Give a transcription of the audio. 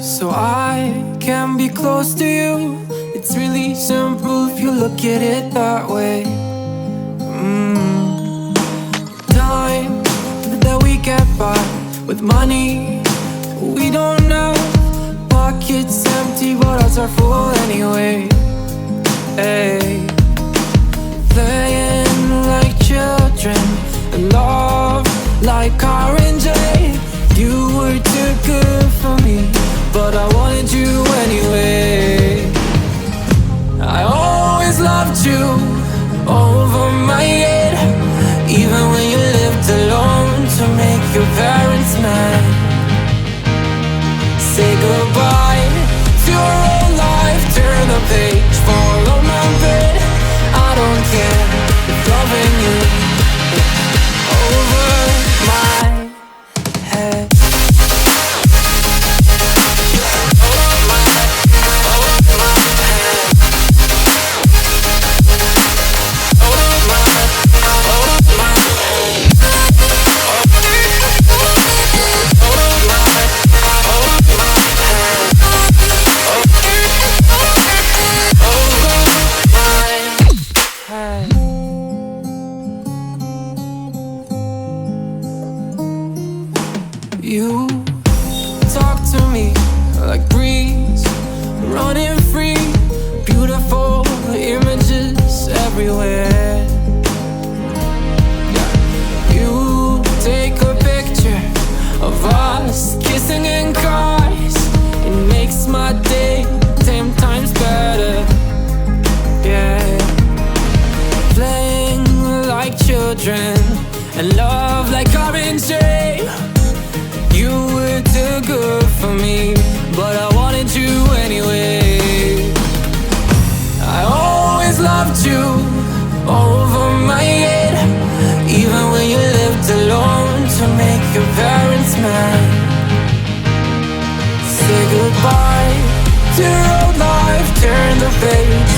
so I can be close to you. It's really simple if you look at it that way. Time that we get by with money we don't know. Pockets empty but hearts are full anyway. Hey, playing like children and love like orange. You were too good for me, but I wanted you anyway. I always loved you over my head, even when you lived alone to make your parents mad. Say goodbye to your old life, turn the page, follow my bed. I don't care if loving you over my head. You talk to me like breeze, running free, beautiful images everywhere. You take a picture of us kissing in cars, it makes my day 10 times better. Yeah, playing like children and love like orange. You were too good for me, but I wanted you anyway. I always loved you over my head, even when you lived alone to make your parents mad. Say goodbye to your old life, turn the page,